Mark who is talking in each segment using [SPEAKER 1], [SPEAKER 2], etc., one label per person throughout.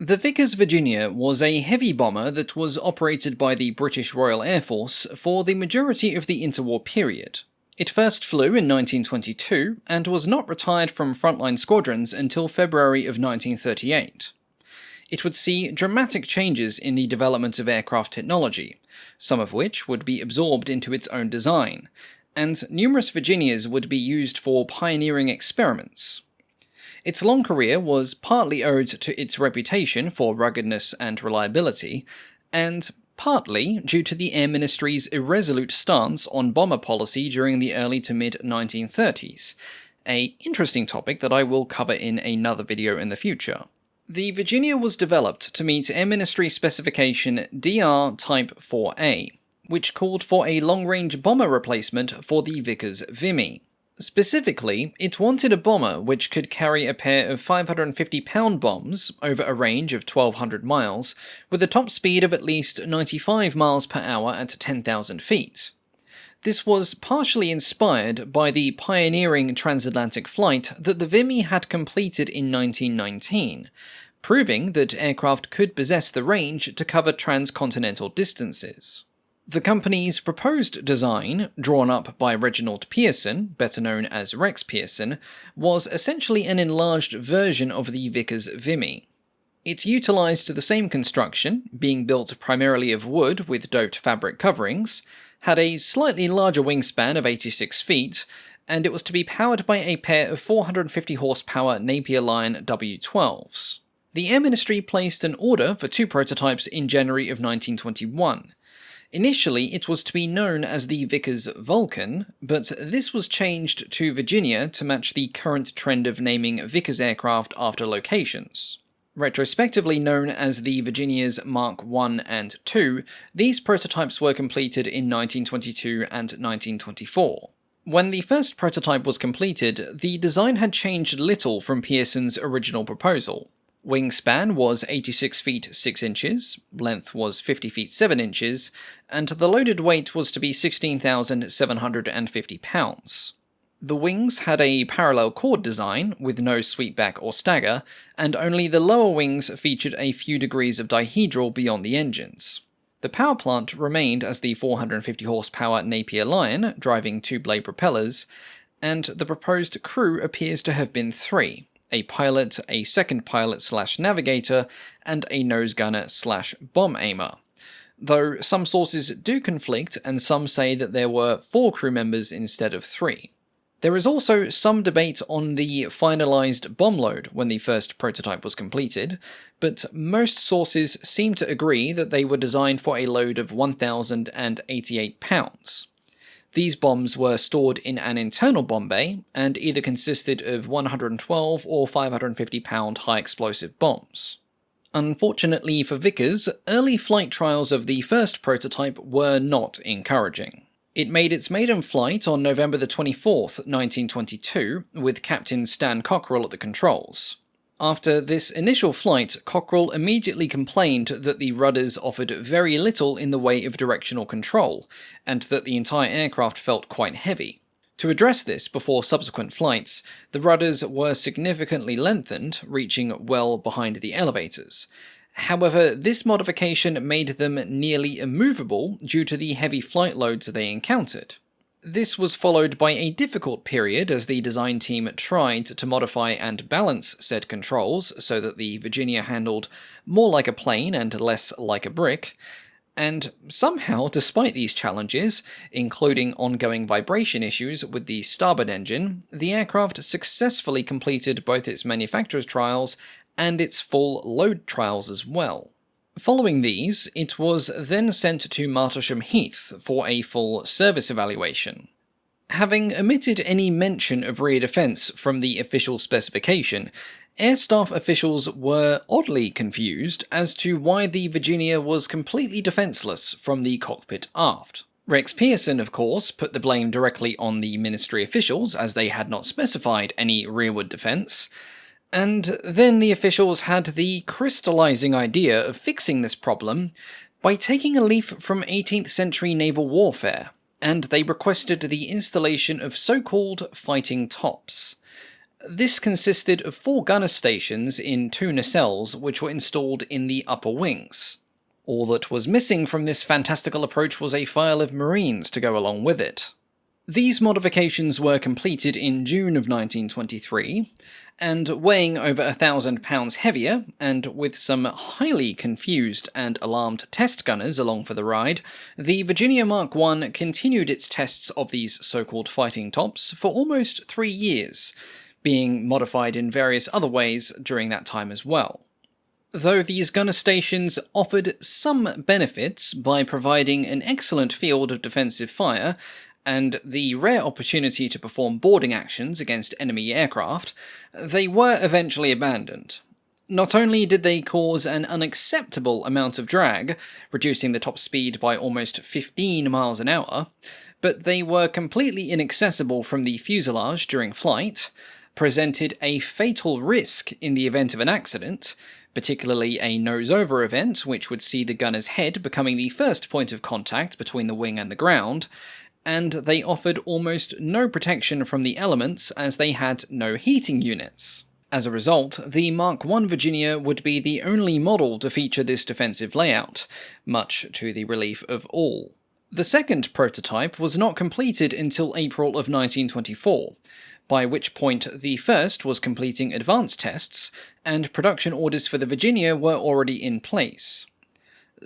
[SPEAKER 1] The Vickers Virginia was a heavy bomber that was operated by the British Royal Air Force for the majority of the interwar period. It first flew in 1922 and was not retired from frontline squadrons until February of 1938. It would see dramatic changes in the development of aircraft technology, some of which would be absorbed into its own design, and numerous Virginias would be used for pioneering experiments. Its long career was partly owed to its reputation for ruggedness and reliability, and partly due to the Air Ministry's irresolute stance on bomber policy during the early to mid-1930s, an interesting topic that I will cover in another video in the future. The Virginia was developed to meet Air Ministry specification DR Type 4A, which called for a long-range bomber replacement for the Vickers Vimy. Specifically, it wanted a bomber which could carry a pair of 550-pound bombs over a range of 1,200 miles, with a top speed of at least 95 miles per hour at 10,000 feet. This was partially inspired by the pioneering transatlantic flight that the Vimy had completed in 1919, proving that aircraft could possess the range to cover transcontinental distances. The company's proposed design, drawn up by Reginald Pearson, better known as Rex Pearson, was essentially an enlarged version of the Vickers Vimy. It utilised the same construction, being built primarily of wood with doped fabric coverings, had a slightly larger wingspan of 86 feet, and it was to be powered by a pair of 450 horsepower Napier Lion W12s. The Air Ministry placed an order for 2 prototypes in January of 1921. Initially, it was to be known as the Vickers Vulcan, but this was changed to Virginia to match the current trend of naming Vickers aircraft after locations. Retrospectively known as the Virginia's Mark I and II, these prototypes were completed in 1922 and 1924. When the first prototype was completed, the design had changed little from Pearson's original proposal. Wingspan was 86 feet 6 inches, length was 50 feet 7 inches, and the loaded weight was to be 16,750 pounds. The wings had a parallel chord design, with no sweepback or stagger, and only the lower wings featured a few degrees of dihedral beyond the engines. The power plant remained as the 450 horsepower Napier Lion, driving 2 blade propellers, and the proposed crew appears to have been 3. A pilot, a second pilot/navigator, and a nose gunner/bomb aimer. Though some sources do conflict, and some say that there were 4 crew members instead of 3. There is also some debate on the finalised bomb load when the first prototype was completed, but most sources seem to agree that they were designed for a load of 1,088 pounds. These bombs were stored in an internal bomb bay, and either consisted of 112 or 550-pound high-explosive bombs. Unfortunately for Vickers, early flight trials of the first prototype were not encouraging. It made its maiden flight on November 24, 1922, with Captain Stan Cockrell at the controls. After this initial flight, Cockrell immediately complained that the rudders offered very little in the way of directional control, and that the entire aircraft felt quite heavy. To address this before subsequent flights, the rudders were significantly lengthened, reaching well behind the elevators. However, this modification made them nearly immovable due to the heavy flight loads they encountered. This was followed by a difficult period as the design team tried to modify and balance said controls so that the Virginia handled more like a plane and less like a brick, and somehow, despite these challenges, including ongoing vibration issues with the starboard engine, the aircraft successfully completed both its manufacturer's trials and its full load trials as well. Following these, it was then sent to Martlesham Heath for a full service evaluation. Having omitted any mention of rear defence from the official specification, air staff officials were oddly confused as to why the Virginia was completely defenceless from the cockpit aft. Rex Pearson, of course, put the blame directly on the ministry officials as they had not specified any rearward defence. And then the officials had the crystallizing idea of fixing this problem by taking a leaf from 18th century naval warfare, and they requested the installation of so-called fighting tops. This consisted of 4 gunner stations in 2 nacelles which were installed in the upper wings. All that was missing from this fantastical approach was a file of Marines to go along with it. These modifications were completed in June of 1923, and weighing over 1,000 pounds heavier, and with some highly confused and alarmed test gunners along for the ride, the Virginia Mark I continued its tests of these so-called fighting tops for almost 3 years, being modified in various other ways during that time as well. Though these gunner stations offered some benefits by providing an excellent field of defensive fire, and the rare opportunity to perform boarding actions against enemy aircraft, they were eventually abandoned. Not only did they cause an unacceptable amount of drag, reducing the top speed by almost 15 miles an hour, but they were completely inaccessible from the fuselage during flight, presented a fatal risk in the event of an accident, particularly a nose-over event which would see the gunner's head becoming the first point of contact between the wing and the ground, and they offered almost no protection from the elements as they had no heating units. As a result, the Mark I Virginia would be the only model to feature this defensive layout, much to the relief of all. The second prototype was not completed until April of 1924, by which point the first was completing advanced tests, and production orders for the Virginia were already in place.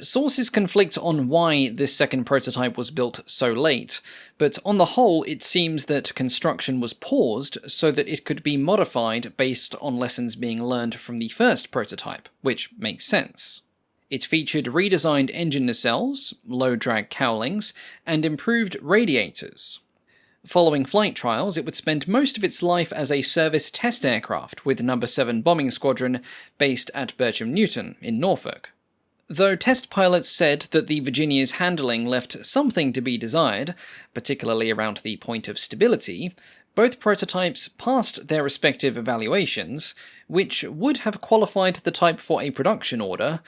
[SPEAKER 1] Sources conflict on why this second prototype was built so late, but on the whole it seems that construction was paused so that it could be modified based on lessons being learned from the first prototype, which makes sense. It featured redesigned engine nacelles, low-drag cowlings, and improved radiators. Following flight trials, it would spend most of its life as a service test aircraft with No. 7 Bombing Squadron based at Bircham Newton in Norfolk. Though test pilots said that the Virginia's handling left something to be desired, particularly around the point of stability, both prototypes passed their respective evaluations, which would have qualified the type for a production order,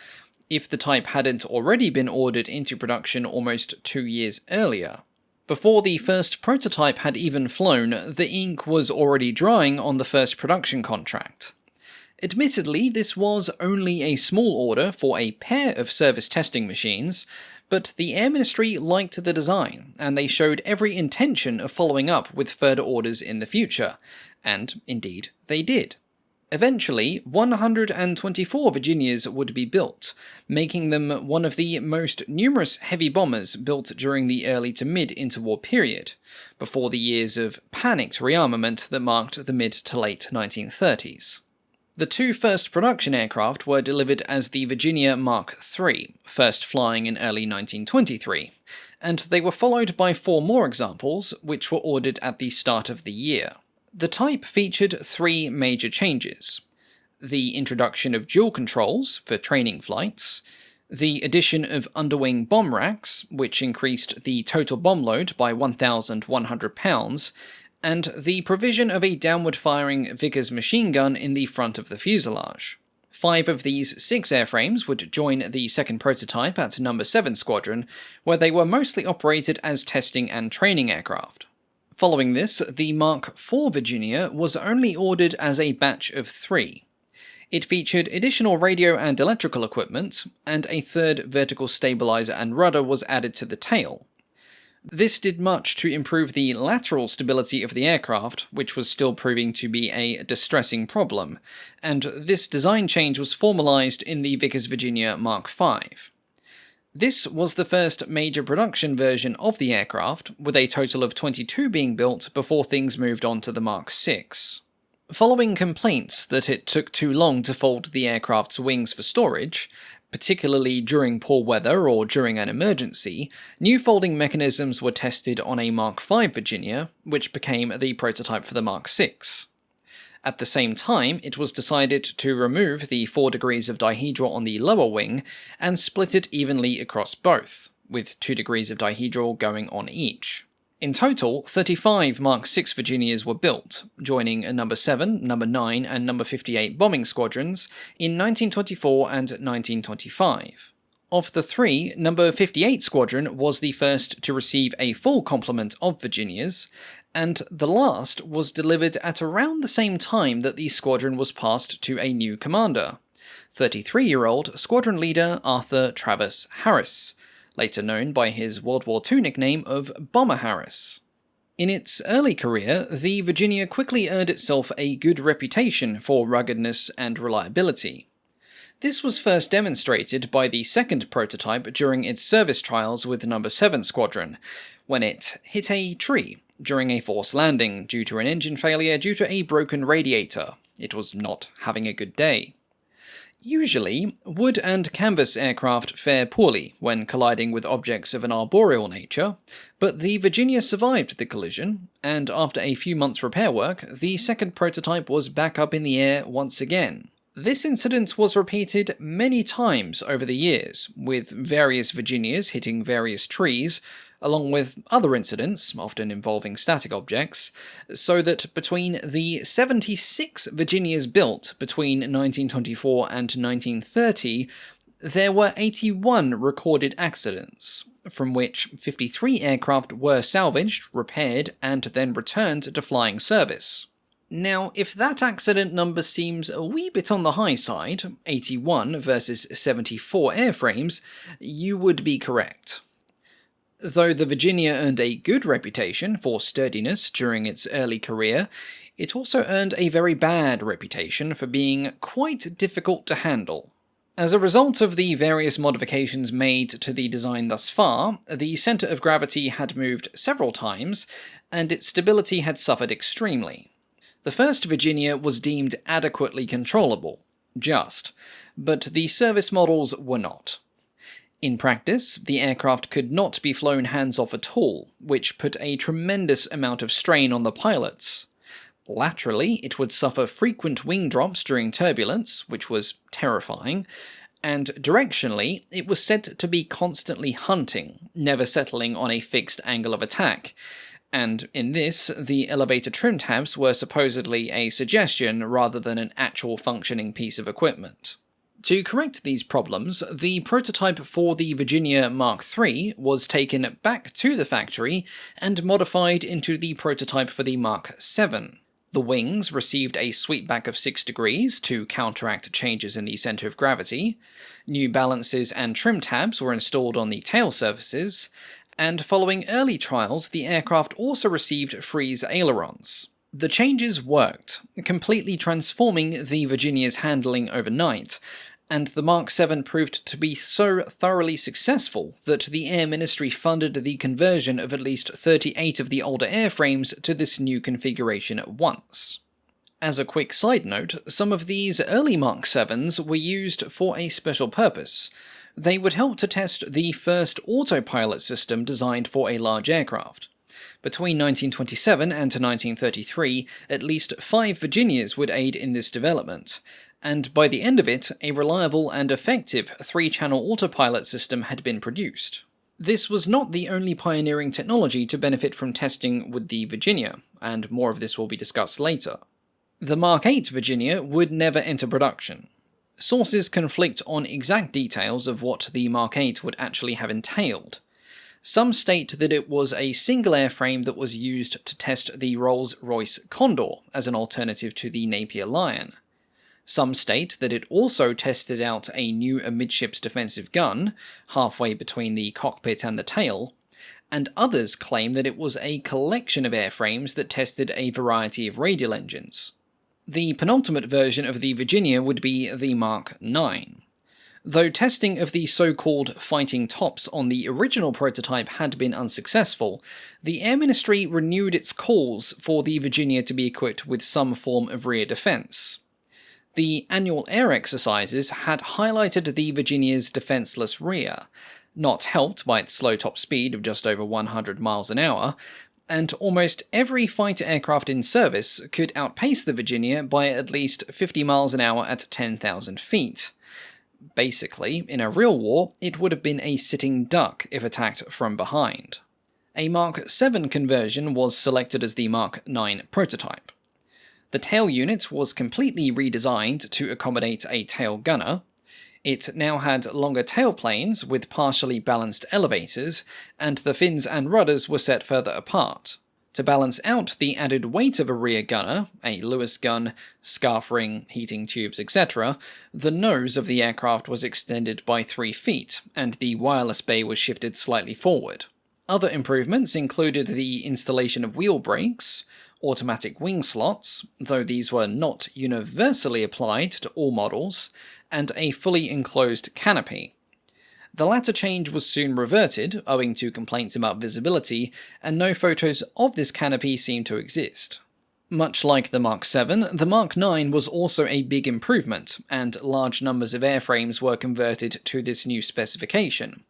[SPEAKER 1] if the type hadn't already been ordered into production almost 2 years earlier. Before the first prototype had even flown, the ink was already drying on the first production contract. Admittedly, this was only a small order for a pair of service testing machines, but the Air Ministry liked the design, and they showed every intention of following up with further orders in the future, and indeed they did. Eventually, 124 Virginias would be built, making them one of the most numerous heavy bombers built during the early to mid-interwar period, before the years of panicked rearmament that marked the mid to late 1930s. The 2 first production aircraft were delivered as the Virginia Mark III, first flying in early 1923, and they were followed by 4 more examples, which were ordered at the start of the year. The type featured 3 major changes: the introduction of dual controls for training flights, the addition of underwing bomb racks, which increased the total bomb load by 1,100 pounds, and the provision of a downward-firing Vickers machine gun in the front of the fuselage. 5 of these 6 airframes would join the second prototype at No. 7 Squadron, where they were mostly operated as testing and training aircraft. Following this, the Mark IV Virginia was only ordered as a batch of 3. It featured additional radio and electrical equipment, and a third vertical stabilizer and rudder was added to the tail. This did much to improve the lateral stability of the aircraft, which was still proving to be a distressing problem, and this design change was formalized in the Vickers Virginia Mark V. This was the first major production version of the aircraft, with a total of 22 being built before things moved on to the Mark VI. Following complaints that it took too long to fold the aircraft's wings for storage, particularly during poor weather or during an emergency, new folding mechanisms were tested on a Mark V Virginia, which became the prototype for the Mark VI. At the same time, it was decided to remove the 4 degrees of dihedral on the lower wing and split it evenly across both, with 2 degrees of dihedral going on each. In total, 35 Mark VI Virginias were built, joining No. 7, No. 9, and No. 58 bombing squadrons in 1924 and 1925. Of the 3, No. 58 Squadron was the first to receive a full complement of Virginias, and the last was delivered at around the same time that the squadron was passed to a new commander, 33-year-old squadron leader Arthur Travis Harris, later known by his World War II nickname of Bomber Harris. In its early career, the Virginia quickly earned itself a good reputation for ruggedness and reliability. This was first demonstrated by the second prototype during its service trials with No. 7 Squadron, when it hit a tree during a forced landing due to an engine failure due to a broken radiator. It was not having a good day. Usually, wood and canvas aircraft fare poorly when colliding with objects of an arboreal nature, but the Virginia survived the collision, and after a few months' repair work, the second prototype was back up in the air once again. This incident was repeated many times over the years, with various Virginias hitting various trees, along with other incidents, often involving static objects, so that between the 76 Virginias built between 1924 and 1930, there were 81 recorded accidents, from which 53 aircraft were salvaged, repaired, and then returned to flying service. Now, if that accident number seems a wee bit on the high side, 81 versus 74 airframes, you would be correct. Though the Virginia earned a good reputation for sturdiness during its early career, it also earned a very bad reputation for being quite difficult to handle. As a result of the various modifications made to the design thus far, the centre of gravity had moved several times, and its stability had suffered extremely. The first Virginia was deemed adequately controllable, but the service models were not. In practice, the aircraft could not be flown hands-off at all, which put a tremendous amount of strain on the pilots. Laterally, it would suffer frequent wing drops during turbulence, which was terrifying, and directionally, it was said to be constantly hunting, never settling on a fixed angle of attack. And in this, the elevator trim tabs were supposedly a suggestion rather than an actual functioning piece of equipment. To correct these problems, the prototype for the Virginia Mark III was taken back to the factory and modified into the prototype for the Mark VII. The wings received a sweepback of 6 degrees to counteract changes in the centre of gravity, new balances and trim tabs were installed on the tail surfaces, and following early trials, the aircraft also received freeze ailerons. The changes worked, completely transforming the Virginia's handling overnight, and the Mark VII proved to be so thoroughly successful that the Air Ministry funded the conversion of at least 38 of the older airframes to this new configuration at once. As a quick side note, some of these early Mark VIIs were used for a special purpose. They would help to test the first autopilot system designed for a large aircraft. Between 1927 and 1933, at least 5 Virginias would aid in this development, and by the end of it, a reliable and effective 3-channel autopilot system had been produced. This was not the only pioneering technology to benefit from testing with the Virginia, and more of this will be discussed later. The Mark VIII Virginia would never enter production. Sources conflict on exact details of what the Mark VIII would actually have entailed. Some state that it was a single airframe that was used to test the Rolls-Royce Condor as an alternative to the Napier Lion. Some state that it also tested out a new amidships defensive gun, halfway between the cockpit and the tail, and others claim that it was a collection of airframes that tested a variety of radial engines. The penultimate version of the Virginia would be the Mark IX. Though testing of the so-called fighting tops on the original prototype had been unsuccessful, the Air Ministry renewed its calls for the Virginia to be equipped with some form of rear defense. The annual air exercises had highlighted the Virginia's defenseless rear, not helped by its slow top speed of just over 100 miles an hour, and almost every fighter aircraft in service could outpace the Virginia by at least 50 miles an hour at 10,000 feet. Basically, in a real war, it would have been a sitting duck if attacked from behind. A Mark VII conversion was selected as the Mark IX prototype. The tail unit was completely redesigned to accommodate a tail gunner. It now had longer tailplanes with partially balanced elevators, and the fins and rudders were set further apart. To balance out the added weight of a rear gunner, a Lewis gun, scarf ring, heating tubes, etc., the nose of the aircraft was extended by 3 feet, and the wireless bay was shifted slightly forward. Other improvements included the installation of wheel brakes, automatic wing slots, though these were not universally applied to all models, and a fully enclosed canopy. The latter change was soon reverted, owing to complaints about visibility, and no photos of this canopy seem to exist. Much like the Mark VII, the Mark IX was also a big improvement, and large numbers of airframes were converted to this new specification.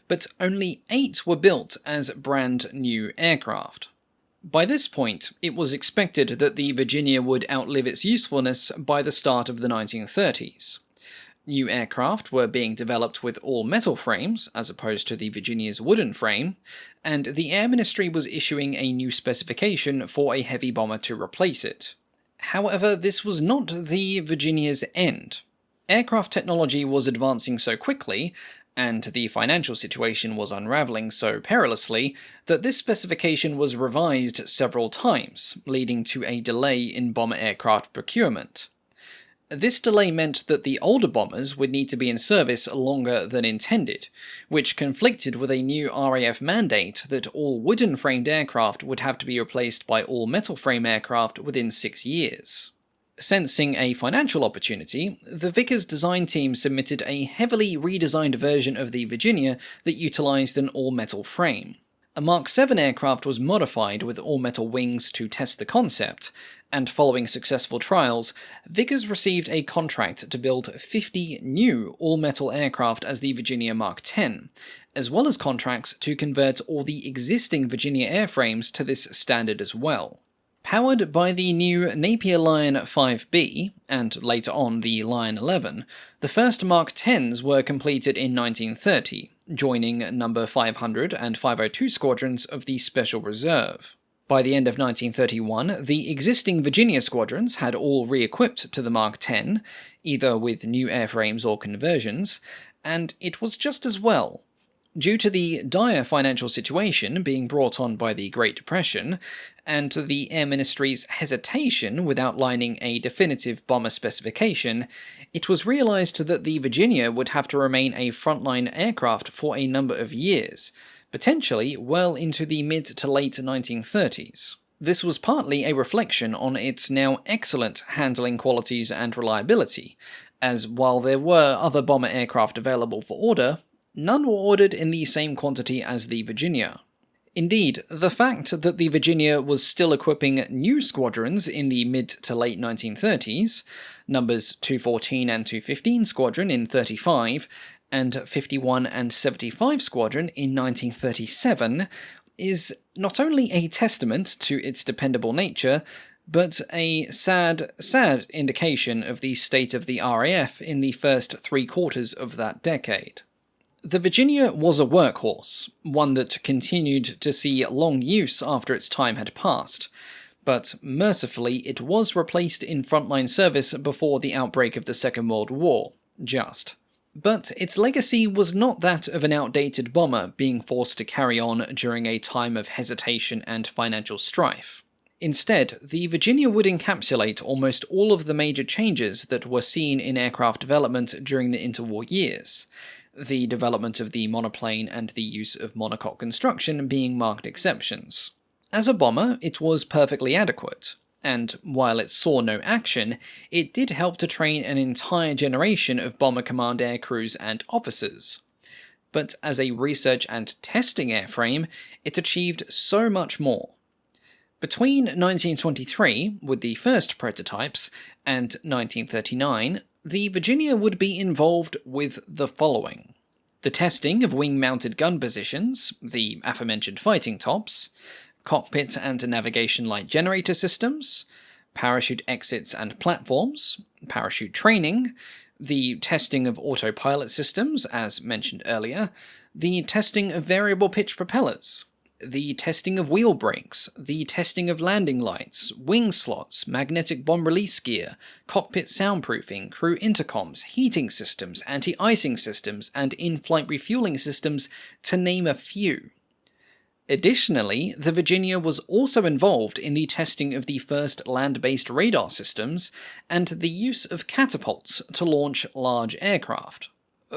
[SPEAKER 1] But only 8 were built as brand new aircraft. By this point, it was expected that the Virginia would outlive its usefulness by the start of the 1930s. New aircraft were being developed with all-metal frames, as opposed to the Virginia's wooden frame, and the Air Ministry was issuing a new specification for a heavy bomber to replace it. However, this was not the Virginia's end. Aircraft technology was advancing so quickly, and the financial situation was unraveling so perilously, that this specification was revised several times, leading to a delay in bomber aircraft procurement. This delay meant that the older bombers would need to be in service longer than intended, which conflicted with a new RAF mandate that all wooden-framed aircraft would have to be replaced by all metal-frame aircraft within 6 years. Sensing a financial opportunity, the Vickers design team submitted a heavily redesigned version of the Virginia that utilized an all-metal frame. A Mark VII aircraft was modified with all-metal wings to test the concept, and following successful trials, Vickers received a contract to build 50 new all-metal aircraft as the Virginia Mark X, as well as contracts to convert all the existing Virginia airframes to this standard as well. Powered by the new Napier Lion 5B, and later on the Lion 11, the first Mark Xs were completed in 1930, joining number 500 and 502 squadrons of the Special Reserve. By the end of 1931, the existing Virginia squadrons had all re-equipped to the Mark X, either with new airframes or conversions, and it was just as well. Due to the dire financial situation being brought on by the Great Depression, and the Air Ministry's hesitation with outlining a definitive bomber specification, it was realized that the Virginia would have to remain a frontline aircraft for a number of years, potentially well into the mid to late 1930s. This was partly a reflection on its now excellent handling qualities and reliability, as while there were other bomber aircraft available for order, none were ordered in the same quantity as the Virginia. Indeed, the fact that the Virginia was still equipping new squadrons in the mid to late 1930s, numbers 214 and 215 Squadron in 35, and 51 and 75 Squadron in 1937, is not only a testament to its dependable nature, but a sad indication of the state of the RAF in the first 3/4 of that decade. The Virginia was a workhorse, one that continued to see long use after its time had passed, but mercifully it was replaced in frontline service before the outbreak of the Second World War, just. But its legacy was not that of an outdated bomber being forced to carry on during a time of hesitation and financial strife. Instead, the Virginia would encapsulate almost all of the major changes that were seen in aircraft development during the interwar years, the development of the monoplane and the use of monocoque construction being marked exceptions. As a bomber, it was perfectly adequate, and while it saw no action, it did help to train an entire generation of bomber command air crews and officers. But as a research and testing airframe, it achieved so much more. Between 1923, with the first prototypes, and 1939, the Virginia would be involved with the following: the testing of wing-mounted gun positions, the aforementioned fighting tops, cockpit and navigation light generator systems, parachute exits and platforms, parachute training, the testing of autopilot systems, as mentioned earlier, the testing of variable pitch propellers, the testing of wheel brakes, the testing of landing lights, wing slots, magnetic bomb release gear, cockpit soundproofing, crew intercoms, heating systems, anti-icing systems, and in-flight refueling systems, to name a few. Additionally, the Virginia was also involved in the testing of the first land-based radar systems and the use of catapults to launch large aircraft.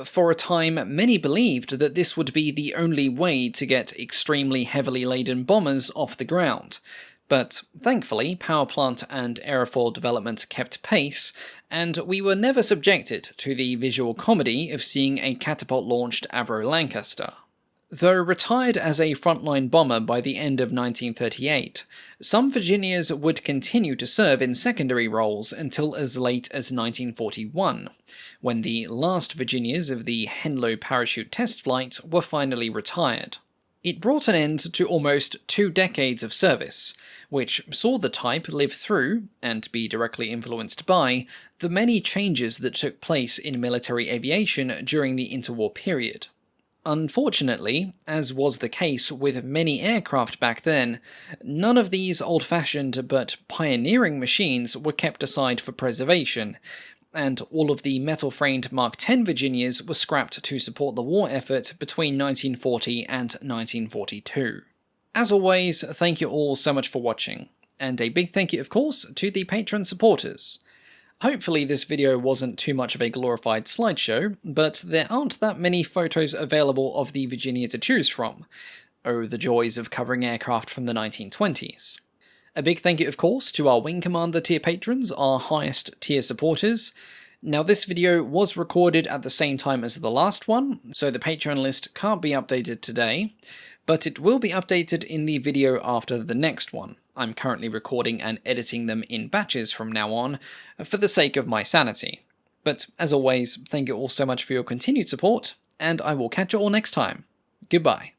[SPEAKER 1] For a time, many believed that this would be the only way to get extremely heavily laden bombers off the ground, but thankfully power plant and aerofoil development kept pace, and we were never subjected to the visual comedy of seeing a catapult-launched Avro Lancaster. Though retired as a frontline bomber by the end of 1938, some Virginias would continue to serve in secondary roles until as late as 1941, when the last Virginias of the Henlow parachute test flight were finally retired. It brought an end to almost 2 decades of service, which saw the type live through, and be directly influenced by, the many changes that took place in military aviation during the interwar period. Unfortunately, as was the case with many aircraft back then, none of these old-fashioned but pioneering machines were kept aside for preservation, and all of the metal-framed Mark X Virginias were scrapped to support the war effort between 1940 and 1942. As always, thank you all so much for watching, and a big thank you of course to the Patreon supporters. Hopefully this video wasn't too much of a glorified slideshow, but there aren't that many photos available of the Virginia to choose from. Oh, the joys of covering aircraft from the 1920s. A big thank you of course to our Wing Commander tier patrons, our highest tier supporters. Now this video was recorded at the same time as the last one, so the Patreon list can't be updated today, but it will be updated in the video after the next one. I'm currently recording and editing them in batches from now on, for the sake of my sanity. But as always, thank you all so much for your continued support, and I will catch you all next time. Goodbye.